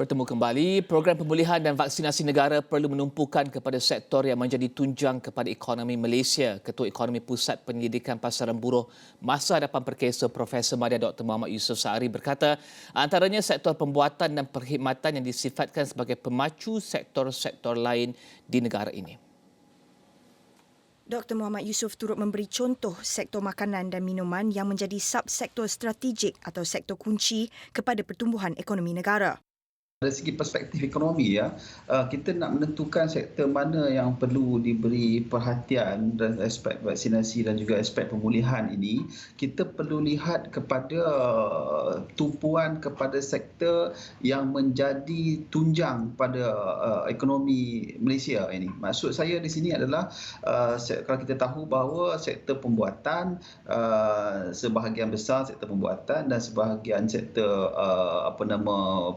bertemu kembali. Program pemulihan dan vaksinasi negara perlu menumpukan kepada sektor yang menjadi tunjang kepada ekonomi Malaysia. Ketua Ekonomi Pusat Penyelidikan Pasaran Buruh Masa Hadapan Perkesa Profesor Madya Dr. Muhammad Yusof Saari berkata, antaranya sektor pembuatan dan perkhidmatan yang disifatkan sebagai pemacu sektor-sektor lain di negara ini. Dr. Muhammad Yusof turut memberi contoh sektor makanan dan minuman yang menjadi subsektor strategik atau sektor kunci kepada pertumbuhan ekonomi negara. Dari segi perspektif ekonomi, kita nak menentukan sektor mana yang perlu diberi perhatian dan aspek vaksinasi dan juga aspek pemulihan ini, kita perlu lihat kepada tumpuan kepada sektor yang menjadi tunjang pada ekonomi Malaysia ini. Maksud saya di sini adalah kalau kita tahu bahawa sektor pembuatan, sebahagian besar sektor pembuatan dan sebahagian sektor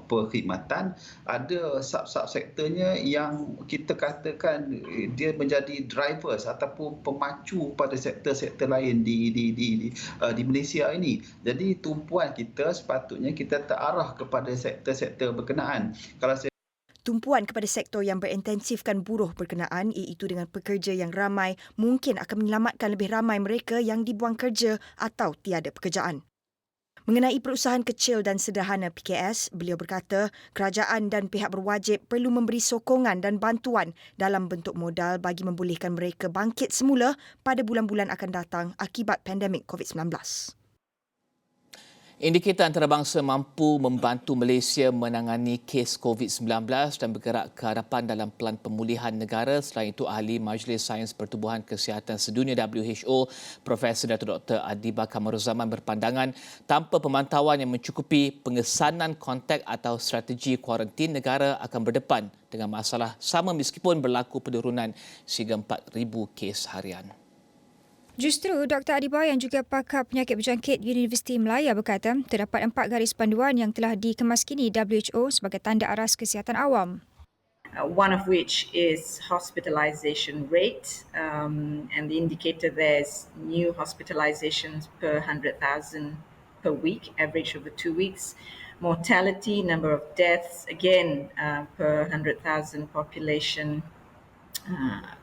perkhidmatan, ada sub-sektornya yang kita katakan dia menjadi drivers ataupun pemacu pada sektor-sektor lain di Malaysia ini. Jadi tumpuan kita sepatutnya kita terarah kepada sektor-sektor berkenaan. Tumpuan kepada sektor yang berintensifkan buruh berkenaan iaitu dengan pekerja yang ramai mungkin akan menyelamatkan lebih ramai mereka yang dibuang kerja atau tiada pekerjaan. Mengenai perusahaan kecil dan sederhana PKS, beliau berkata kerajaan dan pihak berwajib perlu memberi sokongan dan bantuan dalam bentuk modal bagi membolehkan mereka bangkit semula pada bulan-bulan akan datang akibat pandemik COVID-19. Indikator antarabangsa mampu membantu Malaysia menangani kes COVID-19 dan bergerak ke hadapan dalam pelan pemulihan negara. Selain itu, Ahli Majlis Sains Pertubuhan Kesihatan Sedunia WHO, Profesor Dr. Adibah Kamaruzaman berpandangan tanpa pemantauan yang mencukupi, pengesanan kontak atau strategi kuarantin negara akan berdepan dengan masalah sama meskipun berlaku penurunan sehingga 4,000 kes harian. Justru Dr. Adibah yang juga pakar penyakit berjangkit Universiti Melaya berkata terdapat 4 garis panduan yang telah dikemaskini WHO sebagai tanda aras kesihatan awam. One of which is hospitalization rate, and the indicator there is new hospitalizations per 100,000 per week, average over 2 weeks. Mortality, number of deaths, again per 100,000 population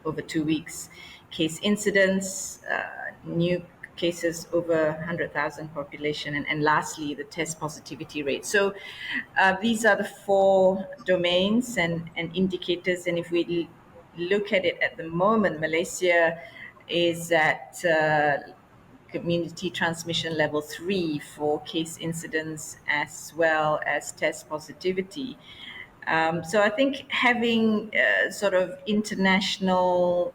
over 2 weeks. Case incidence, new cases over 100,000 population, and lastly, the test positivity rate. So these are the 4 domains and indicators, and if we look at it at the moment, Malaysia is at community transmission level 3 for case incidence as well as test positivity. So I think having sort of international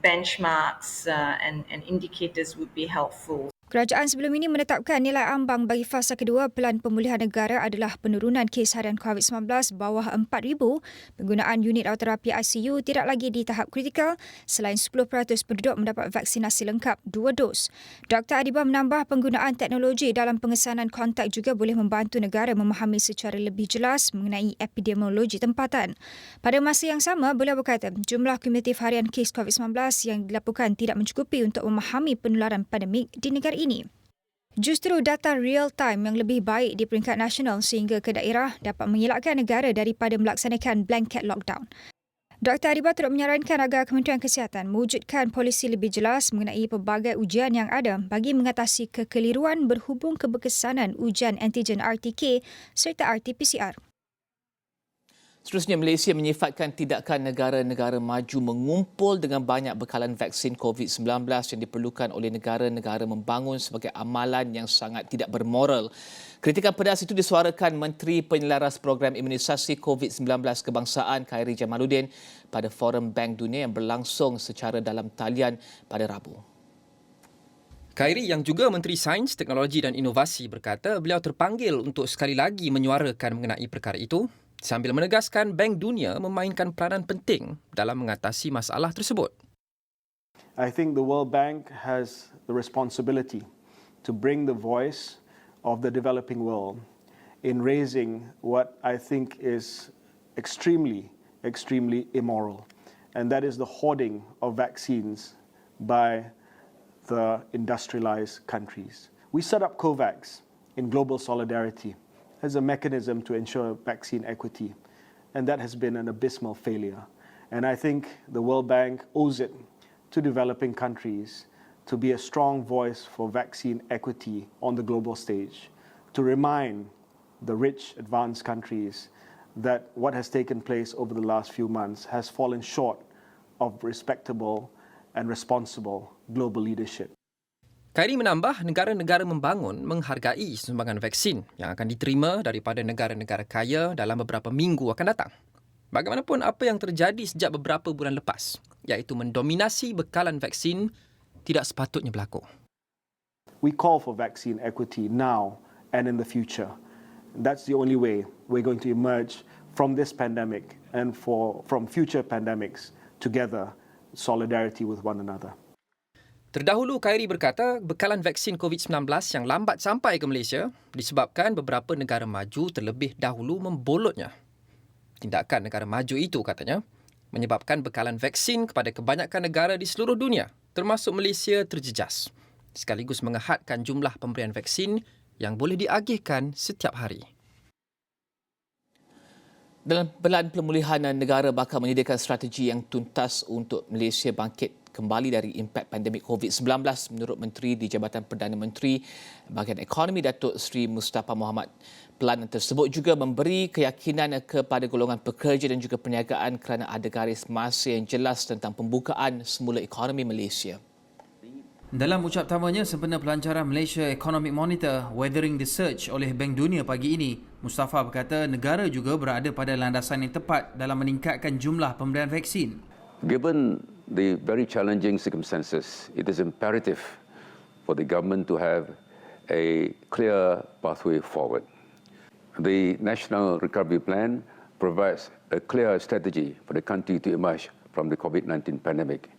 benchmarks and indicators would be helpful. Kerajaan sebelum ini menetapkan nilai ambang bagi fasa kedua pelan pemulihan negara adalah penurunan kes harian COVID-19 bawah 4,000, penggunaan unit rawat terapi ICU tidak lagi di tahap kritikal selain 10% penduduk mendapat vaksinasi lengkap 2 dos. Dr. Adibah menambah penggunaan teknologi dalam pengesanan kontak juga boleh membantu negara memahami secara lebih jelas mengenai epidemiologi tempatan. Pada masa yang sama, beliau berkata jumlah kumulatif harian kes COVID-19 yang dilaporkan tidak mencukupi untuk memahami penularan pandemik di negara ini. Justru data real time yang lebih baik di peringkat nasional sehingga ke daerah dapat mengelakkan negara daripada melaksanakan blanket lockdown. Dr. Adibah turut menyarankan agar Kementerian Kesihatan mewujudkan polisi lebih jelas mengenai pelbagai ujian yang ada bagi mengatasi kekeliruan berhubung keberkesanan ujian antigen RTK serta RT-PCR. Seterusnya, Malaysia menyifatkan tindakan negara-negara maju mengumpul dengan banyak bekalan vaksin COVID-19 yang diperlukan oleh negara-negara membangun sebagai amalan yang sangat tidak bermoral. Kritikan pedas itu disuarakan Menteri Penyelaras Program Imunisasi COVID-19 Kebangsaan Khairi Jamaluddin pada Forum Bank Dunia yang berlangsung secara dalam talian pada Rabu. Khairi yang juga Menteri Sains, Teknologi dan Inovasi berkata beliau terpanggil untuk sekali lagi menyuarakan mengenai perkara itu sambil menegaskan Bank Dunia memainkan peranan penting dalam mengatasi masalah tersebut. I think the World Bank has the responsibility to bring the voice of the developing world in raising what I think is extremely immoral, and that is the hoarding of vaccines by the industrialized countries. We set up COVAX in global solidarity, as a mechanism to ensure vaccine equity. And that has been an abysmal failure. And I think the World Bank owes it to developing countries to be a strong voice for vaccine equity on the global stage, to remind the rich, advanced countries that what has taken place over the last few months has fallen short of respectable and responsible global leadership. Khairi menambah, negara-negara membangun menghargai sumbangan vaksin yang akan diterima daripada negara-negara kaya dalam beberapa minggu akan datang. Bagaimanapun apa yang terjadi sejak beberapa bulan lepas, iaitu mendominasi bekalan vaksin, tidak sepatutnya berlaku. We call for vaccine equity now and in the future. That's the only way we're going to emerge from this pandemic and from future pandemics together, solidarity with one another. Terdahulu, Khairi berkata bekalan vaksin COVID-19 yang lambat sampai ke Malaysia disebabkan beberapa negara maju terlebih dahulu membolotnya. Tindakan negara maju itu, katanya, menyebabkan bekalan vaksin kepada kebanyakan negara di seluruh dunia, termasuk Malaysia, terjejas, sekaligus mengehadkan jumlah pemberian vaksin yang boleh diagihkan setiap hari. Dalam Pelan Pemulihan Negara bakal menyediakan strategi yang tuntas untuk Malaysia bangkit kembali dari impak pandemik COVID-19 menurut Menteri di Jabatan Perdana Menteri Bahagian Ekonomi Datuk Seri Mustafa Mohamed. Pelan tersebut juga memberi keyakinan kepada golongan pekerja dan juga perniagaan kerana ada garis masa yang jelas tentang pembukaan semula ekonomi Malaysia. Dalam ucap tamanya sempena pelancaran Malaysia Economic Monitor Weathering the Surge oleh Bank Dunia pagi ini, Mustafa berkata negara juga berada pada landasan yang tepat dalam meningkatkan jumlah pemberian vaksin. Given the very challenging circumstances, it is imperative for the government to have a clear pathway forward. The National Recovery Plan provides a clear strategy for the country to emerge from the COVID-19 pandemic.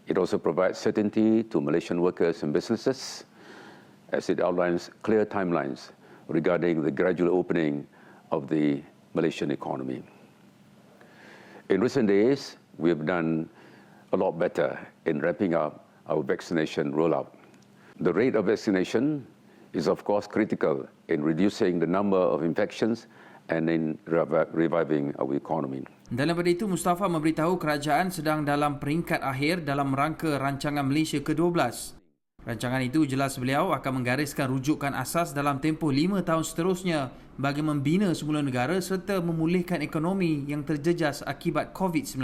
It also provides certainty to Malaysian workers and businesses as it outlines clear timelines regarding the gradual opening of the Malaysian economy. In recent days, we have done a lot better in ramping up our vaccination rollout. The rate of vaccination is of course critical in reducing the number of infections and in reviving our economy. Dalam pada itu, Mustafa memberitahu kerajaan sedang dalam peringkat akhir dalam rangka rancangan Malaysia ke-12. Rancangan itu jelas beliau akan menggariskan rujukan asas dalam tempoh 5 tahun seterusnya bagi membina semula negara serta memulihkan ekonomi yang terjejas akibat COVID-19.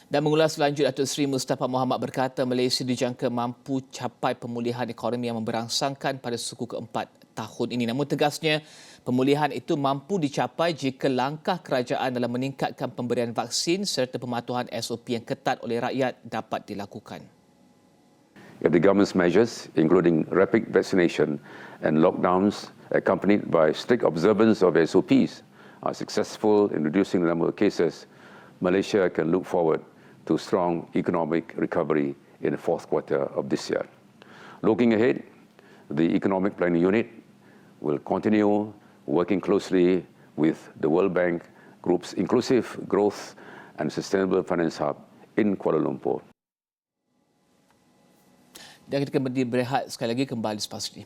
Dan mengulas selanjut, Datuk Seri Mustafa Mohamed berkata Malaysia dijangka mampu capai pemulihan ekonomi yang memberangsangkan pada suku keempat tahun ini. Namun tegasnya, pemulihan itu mampu dicapai jika langkah kerajaan dalam meningkatkan pemberian vaksin serta pematuhan SOP yang ketat oleh rakyat dapat dilakukan. If the government's measures, including rapid vaccination and lockdowns accompanied by strict observance of SOPs, are successful in reducing the number of cases, Malaysia can look forward to strong economic recovery in the fourth quarter of this year. Looking ahead, the Economic Planning Unit will continue working closely with the World Bank Group's Inclusive Growth and Sustainable Finance Hub in Kuala Lumpur. Dan kita akan berehat sekali lagi kembali selepas ini.